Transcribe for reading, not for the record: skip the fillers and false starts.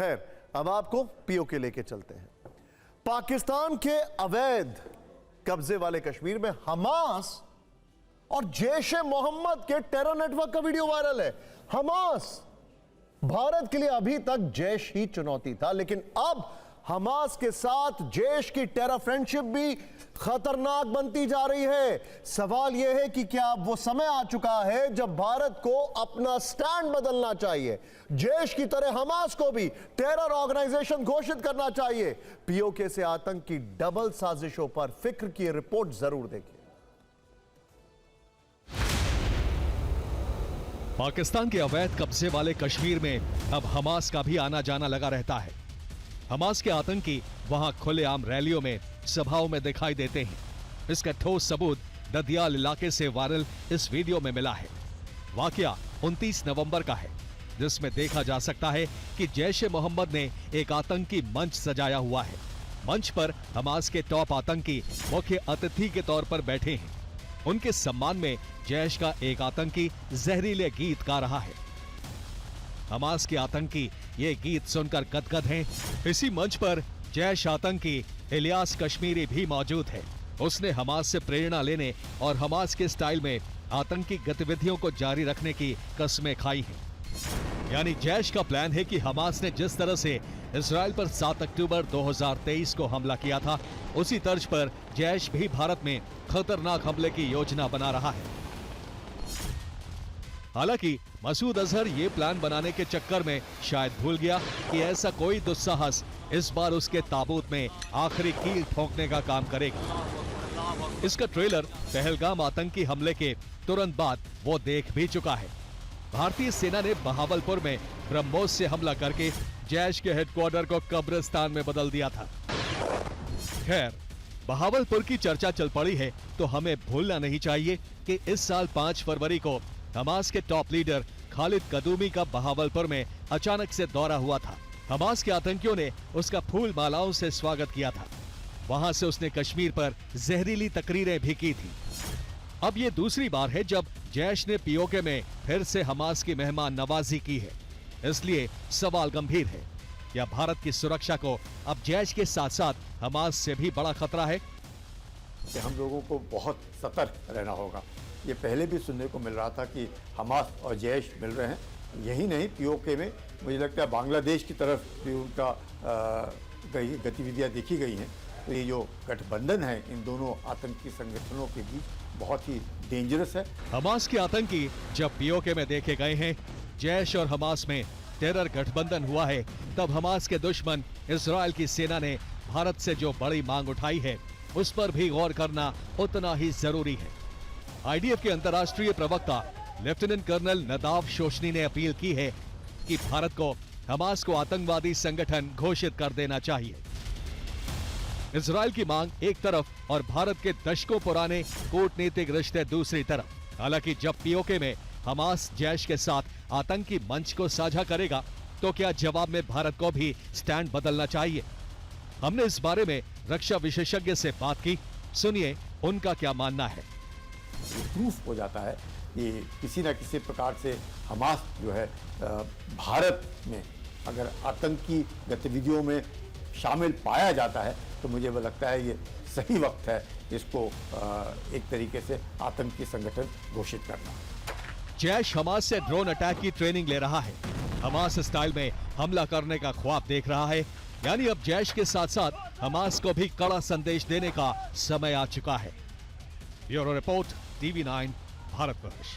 खैर, अब आपको पीओके लेके चलते हैं। पाकिस्तान के अवैध कब्जे वाले कश्मीर में हमास और जैश ए मोहम्मद के टेरर नेटवर्क का वीडियो वायरल है। हमास भारत के लिए अभी तक जैश ही चुनौती था, लेकिन अब हमास के साथ जैश की टेरर फ्रेंडशिप भी खतरनाक बनती जा रही है। सवाल यह है कि क्या अब वो समय आ चुका है जब भारत को अपना स्टैंड बदलना चाहिए, जैश की तरह हमास को भी टेरर ऑर्गेनाइजेशन घोषित करना चाहिए। पीओके से आतंक की डबल साजिशों पर फिक्र की रिपोर्ट जरूर देखिए। पाकिस्तान के अवैध कब्जे वाले कश्मीर में अब हमास का भी आना जाना लगा रहता है। हमास के आतंकी वहां खुलेआम रैलियों में, सभाओं में दिखाई देते हैं। इसका ठोस सबूत ददियाल इलाके से वायरल इस वीडियो में मिला है। वाकया 29 नवंबर का है, जिसमें देखा जा सकता है कि जैश ए मोहम्मद ने एक आतंकी मंच सजाया हुआ है। मंच पर हमास के टॉप आतंकी मुख्य अतिथि के तौर पर बैठे हैं। उनके सम्मान में जैश का एक आतंकी जहरीले गीत गा रहा है। हमास के आतंकी ये गीत सुनकर गदगद हैं। इसी मंच पर जैश आतंकी इलियास कश्मीरी भी मौजूद है। उसने हमास से प्रेरणा लेने और हमास के स्टाइल में आतंकी गतिविधियों को जारी रखने की कस्में खाई हैं। यानी जैश का प्लान है कि हमास ने जिस तरह से इजराइल पर 7 अक्टूबर 2023 को हमला किया था, उसी तर्ज पर जैश भी भारत में खतरनाक हमले की योजना बना रहा है। हालांकि मसूद अजहर ये प्लान बनाने के चक्कर में शायद भूल गया कि ऐसा कोई दुस्साहस इस बार उसके ताबूत में आखिरी कील ठोकने का काम करेगा। इसका ट्रेलर पहलगाम आतंकी हमले के तुरंत बाद वो देख भी चुका है। भारतीय सेना ने बहावलपुर में ब्रह्मोस से हमला करके जैश के हेडक्वार्टर को कब्रिस्तान में बदल दिया था। खैर, बहावलपुर की चर्चा चल पड़ी है तो हमें भूलना नहीं चाहिए कि इस साल 5 फरवरी को हमास के टॉप लीडर खालिद कदूमी का बहावलपुर में अचानक से दौरा हुआ था। हमास के आतंकियों ने उसका फूल मालाओं से स्वागत किया था। वहां से उसने कश्मीर पर जहरीली तकरीरें भी की थी। अब ये दूसरी बार है जब जैश ने पीओके में फिर से हमास की मेहमान नवाजी की है। इसलिए सवाल गंभीर है, क्या भारत की सुरक्षा को अब जैश के साथ साथ हमास से भी बड़ा खतरा है? कि हम लोगों को बहुत सतर्क रहना होगा। ये पहले भी सुनने को मिल रहा था कि हमास और जैश मिल रहे हैं। यही नहीं, पीओके में मुझे लगता है बांग्लादेश की तरफ भी उनका गतिविधियां देखी गई हैं। तो ये जो गठबंधन है इन दोनों आतंकी संगठनों के बीच बहुत ही डेंजरस है। हमास के आतंकी जब पीओके में देखे गए हैं, जैश और हमास में टेरर गठबंधन हुआ है, तब हमास के दुश्मन इजराइल की सेना ने भारत से जो बड़ी मांग उठाई है उस पर भी गौर करना उतना ही जरूरी है। आईडीएफ के अंतर्राष्ट्रीय प्रवक्ता लेफ्टिनेंट कर्नल नदाव शोशनी ने अपील की है कि भारत को हमास को आतंकवादी संगठन घोषित कर देना चाहिए। इजराइल की मांग एक तरफ और भारत के दशकों पुराने कूटनीतिक रिश्ते दूसरी तरफ। हालांकि जब पीओके में हमास जैश के साथ आतंकी मंच को साझा करेगा तो क्या जवाब में भारत को भी स्टैंड बदलना चाहिए? हमने इस बारे में रक्षा विशेषज्ञ से बात की, सुनिए उनका क्या मानना है। प्रूफ हो जाता है कि किसी न किसी प्रकार से हमास जो है भारत में अगर आतंकी गतिविधियों में शामिल पाया जाता है तो मुझे वो लगता है ये सही वक्त है इसको एक तरीके से आतंकी संगठन घोषित करना। जैश हमास से ड्रोन अटैक की ट्रेनिंग ले रहा है, हमास स्टाइल में हमला करने का ख्वाब देख रहा है। यानी अब जैश के साथ साथ हमास को भी कड़ा संदेश देने का समय आ चुका है। Bureau report, TV9, Bharatvarsh.